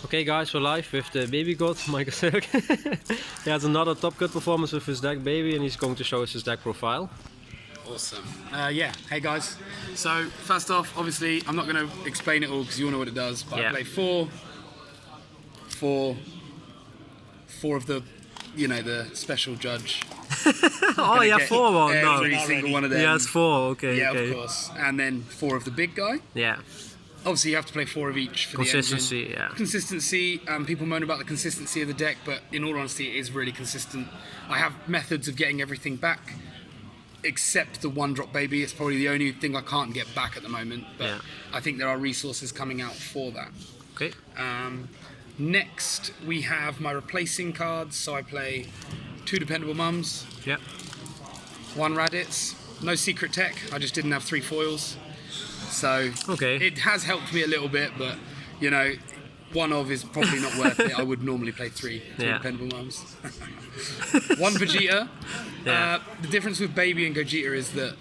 Okay guys, we're live with the baby god, Michael Silk. He has another top cut performance with his deck baby and he's going to show us his deck profile. Awesome. Yeah, hey guys. So first off, obviously, I'm not going to explain it all because you all know what it does, but I play four of the, you know, the special judge. Oh yeah, 4 one. Every No. single one of them. He has 4, okay. Yeah, okay. of course. And then 4 of the big guy. Yeah. Obviously, you have to play 4 of each for Consistency, the engine. yeah. Consistency. People moan about the consistency of the deck, but in all honesty, it is really consistent. I have methods of getting everything back, except the 1-drop baby. It's probably the only thing I can't get back at the moment, but Yeah. I think there are resources coming out for that. Okay. Next, we have my replacing cards. So I play 2 Dependable Mums, Yeah. 1 Raditz, no secret tech. I just didn't have 3 foils. So Okay. it has helped me a little bit, but you know, 1 of is probably not worth it. I would normally play 3 Yeah. Dependable Mums. 1 Vegeta. Yeah. The difference with Baby and Gogeta is that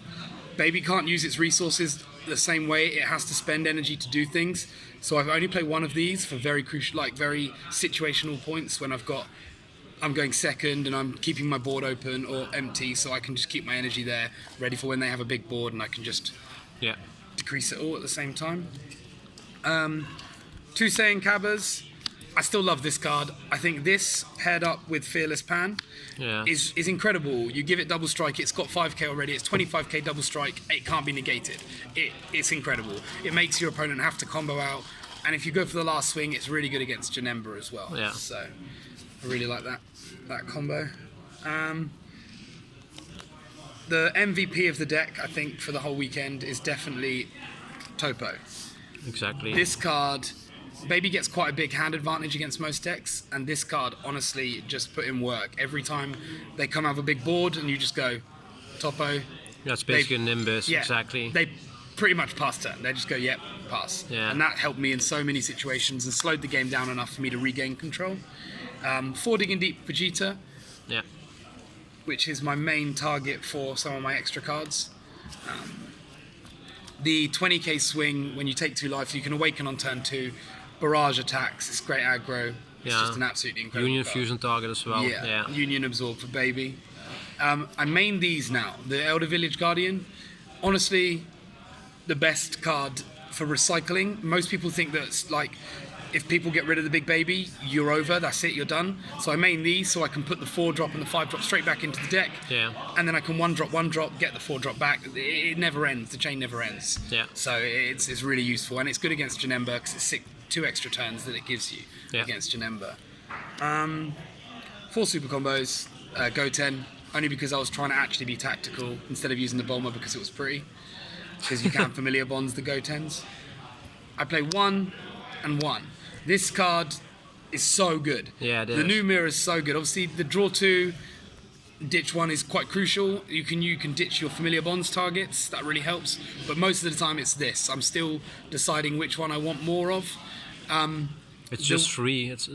Baby can't use its resources the same way. It has to spend energy to do things. So I've only played 1 of these for very crucial, like very situational points when I'm going second and I'm keeping my board open or empty, so I can just keep my energy there, ready for when they have a big board, and I can just Yeah. decrease it all at the same time. 2 Saiyan Cabas. I still love this card. I think this paired up with Fearless Pan Yeah. is incredible. You give it double strike, it's got 5k already, it's 25k double strike, it can't be negated. It's incredible. It makes your opponent have to combo out, and if you go for the last swing, it's really good against Janemba as well. Yeah. So I really like that combo. The MVP of the deck, I think, for the whole weekend is definitely Topo. Exactly. This card, Baby gets quite a big hand advantage against most decks, and this card, honestly, just put in work. Every time they come out of a big board and you just go, Topo. That's basically a Nimbus, Yeah, exactly. They pretty much pass turn. They just go, yep, pass. Yeah. And that helped me in so many situations and slowed the game down enough for me to regain control. 4 Digging Deep Vegeta, Yeah. which is my main target for some of my extra cards. The 20k swing, when you take 2 life, you can awaken on turn 2. Barrage attacks, it's great aggro. It's Yeah. just an absolutely incredible Union card. fusion target as well. Yeah. Union Absorb for Baby. I main these now. The Elder Village Guardian, honestly, the best card for recycling. Most people think that it's like, if people get rid of the big baby, you're over, that's it, you're done. So I main these so I can put the 4-drop and the 5-drop straight back into the deck. Yeah. And then I can 1-drop, get the 4-drop back. It never ends, the chain never ends. Yeah. So it's really useful, and it's good against Janemba because it's 2 extra turns that it gives you against Janemba. 4 super combos, Goten, only because I was trying to actually be tactical instead of using the Bulma because it was pretty. Because you can familiar bonds the Gotens. I play 1 and 1. This card is so good. Yeah, it The is. new mirror is so good. Obviously, the draw 2, ditch 1 is quite crucial. You can ditch your familiar bonds targets. That really helps. But most of the time, it's this. I'm still deciding which one I want more of. It's just free. It's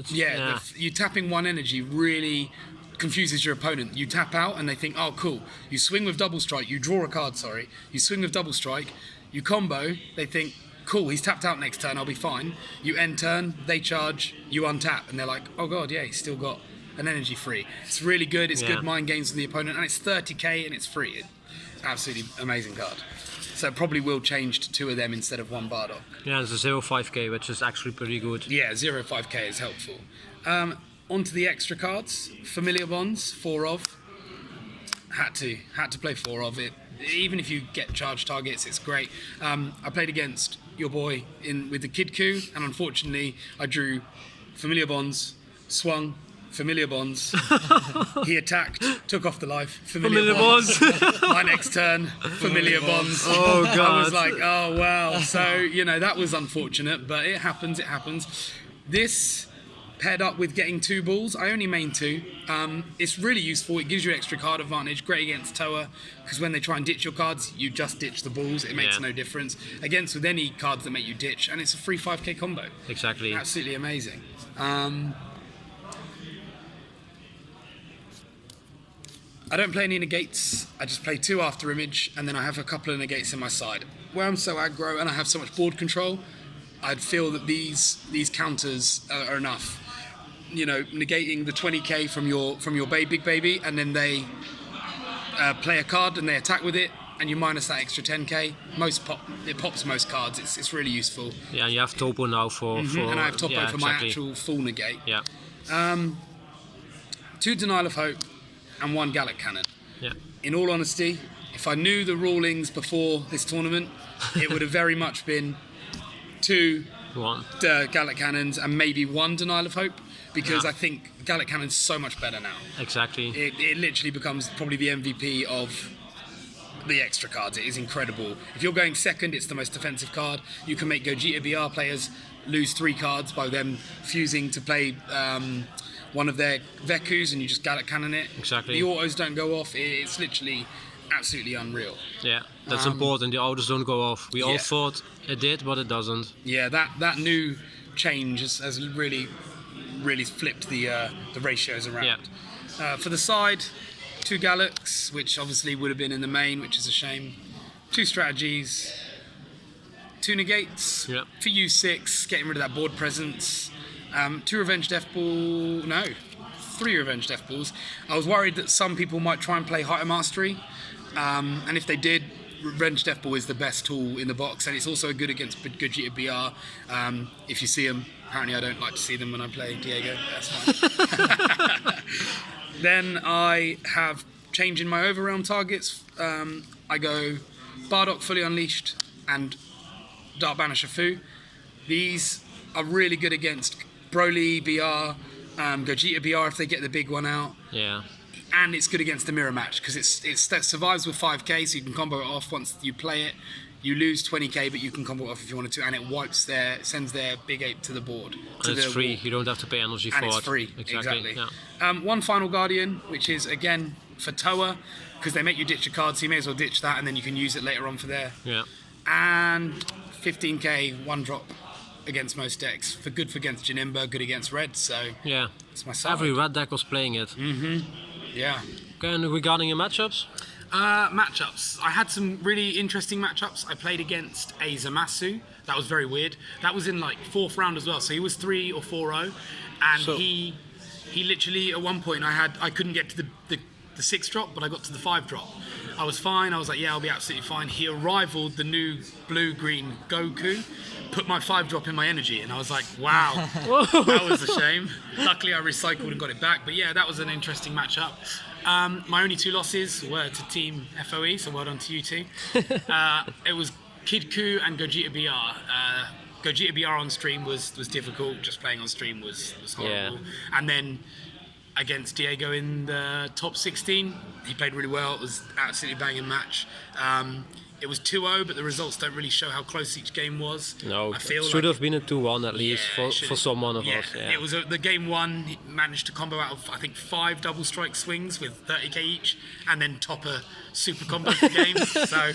You tapping 1 energy really confuses your opponent. You tap out and they think, oh, cool. You swing with double strike. You draw a card, sorry. You swing with double strike. You combo. They think, cool, he's tapped out next turn, I'll be fine. You end turn, they charge, you untap, and they're like, oh god, yeah, he's still got an energy free. It's really good, it's good mind games for the opponent, and it's 30k and it's free. It's absolutely amazing card. So it probably will change to 2 of them instead of 1 Bardock. Yeah, it's a 0.5k, which is actually pretty good. Yeah, 0.5k is helpful. Onto the extra cards. Familiar Bonds, 4 of. Had to play 4 of it. Even if you get charged targets, it's great. I played against your boy with the Kid Coup, and unfortunately I drew Familiar Bonds, swung, Familiar Bonds. He attacked, took off the life, Familiar Bonds. My next turn, Familiar Bonds. Oh god. I was like, oh wow. So, you know, that was unfortunate, but it happens. This paired up with getting 2 balls. I only main 2. It's really useful. It gives you extra card advantage. Great against Toa, because when they try and ditch your cards, you just ditch the balls. It makes no difference. Against with any cards that make you ditch, and it's a free 5k combo. Exactly. Absolutely amazing. I don't play any negates. I just play 2 after image, and then I have a couple of negates in my side. Where I'm so aggro and I have so much board control, I'd feel that these counters are enough. You know, negating the 20k from your big baby, and then they play a card and they attack with it, and you minus that extra 10k. It pops most cards. It's really useful. Yeah, and you have topo now for And I have topo yeah, for exactly. my actual full negate. Yeah. 2 Denial of Hope and 1 Gallic Cannon. Yeah. In all honesty, if I knew the rulings before this tournament, it would have very much been 2 1. Gallic Cannons and maybe 1 Denial of Hope, because Yeah. I think Gallic Cannon's so much better now. Exactly. It literally becomes probably the MVP of the extra cards. It is incredible. If you're going second, it's the most defensive card. You can make Gogeta BR players lose 3 cards by them fusing to play one of their Vekus, and you just Gallic Cannon it. Exactly. The autos don't go off. It's literally absolutely unreal. Yeah, that's important. The autos don't go off. We all Yeah. thought it did, but it doesn't. Yeah, that new change has really flipped the ratios around. Yeah. For the side, 2 Gallics, which obviously would have been in the main, which is a shame. 2 strategies, 2 negates. Yeah. For U6, getting rid of that board presence. 2 Revenge Death Ball. No, 3 Revenge Death Balls. I was worried that some people might try and play Heighter Mastery, and if they did, Revenge Death Ball is the best tool in the box, and it's also good against Gogeta BR. If you see them, apparently I don't like to see them when I play Diego. That's fine. Then I have change in my Overrealm targets. I go Bardock Fully Unleashed and Dark Banisher Fu. These are really good against Broly BR, Gogeta BR if they get the big one out. Yeah. And it's good against the mirror match because it survives with 5k, so you can combo it off once you play it. You lose 20k, but you can combo it off if you wanted to, and it sends their big ape to the board. And it's free. You don't have to pay energy for and it. it's free, exactly. Yeah. 1 Final Guardian, which is again for Toa, because they make you ditch a card, so you may as well ditch that, and then you can use it later on for there. Yeah. And 15k 1-drop against most decks. For against Janemba, good against red. So Yeah. it's my side. Every red deck was playing it. Yeah. Okay, and regarding your matchups? Matchups. I had some really interesting matchups. I played against a Zamasu. That was very weird. That was in like 4th round as well. So he was 3 or 4-0, and So- he literally at one point I couldn't get to the 6 drop, but I got to the 5 drop. I was fine. I was like, yeah, I'll be absolutely fine. He rivaled the new blue-green Goku, put my 5 drop in my energy, and I was like, wow, that was a shame. Luckily, I recycled and got it back. But yeah, that was an interesting matchup. My only 2 losses were to Team FOE, so well done to you two. It was Kid Ku and Gogeta BR. Gogeta BR on stream was difficult. Just playing on stream was horrible. Yeah. And then against Diego in the top 16, he played really well. It was absolutely banging match. It was 2-0, but the results don't really show how close each game was. No, I feel it should like have been a 2-1 at least yeah, for someone of us. Yeah. It was the game 1. He managed to combo out of I think 5 double strike swings with 30k each, and then top a super combo for the game. So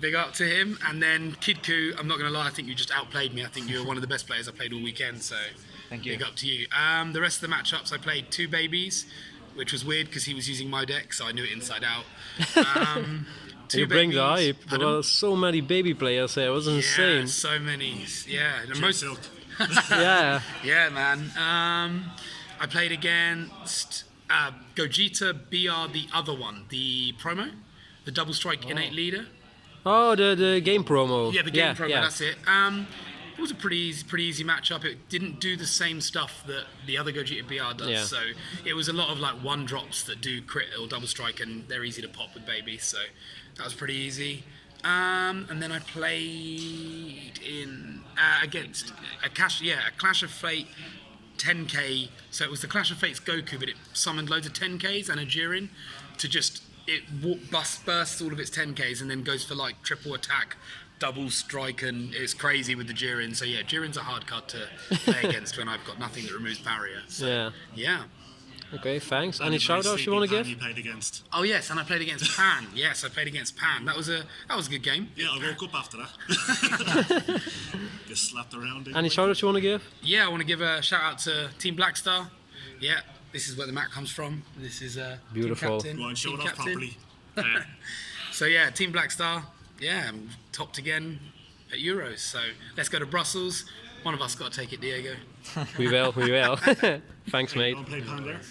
big up to him. And then Kid Ku, I'm not going to lie, I think you just outplayed me. I think you were one of the best players I played all weekend. So Thank you. big up to you. The rest of the matchups, I played 2 babies, which was weird because he was using my deck, so I knew it inside out. You bring the babies. hype. There were so many baby players there. It was insane. Yeah, so many. Yeah, and most. Yeah. Yeah, man. I played against Gogeta BR, the other one, the promo, the double strike innate leader. Oh, the game promo. Yeah, the game promo. Yeah. That's it. It was a pretty easy matchup. It didn't do the same stuff that the other Gogeta BR does. Yeah. So it was a lot of like 1-drops that do crit or double strike, and they're easy to pop with baby. So that was pretty easy. And then I played in against a Clash of Fate 10k. So it was the Clash of Fate's Goku, but it summoned loads of 10ks and a Jiren to just bursts all of its 10ks and then goes for like triple attack, double strike, and it's crazy with the Jiren. So yeah, Jiren's a hard card to play against when I've got nothing that removes barrier. So, Yeah. yeah. Okay, thanks. Any shout-outs you want to give? You played against. Oh yes, and I played against Pan. Yes, I played against Pan. That was a good game. Yeah, I woke up after that. Just slapped around it. Any shout-outs you want to give? Yeah, I want to give a shout out to Team Blackstar. Yeah, this is where the mat comes from. This is Beautiful. Team captain. Go on, show team it off captain. properly. So yeah, Team Blackstar. Yeah, I'm topped again. at Euros. So let's go to Brussels. One of us got to take it, Diego. We will. Thanks, mate. Don't play pound there.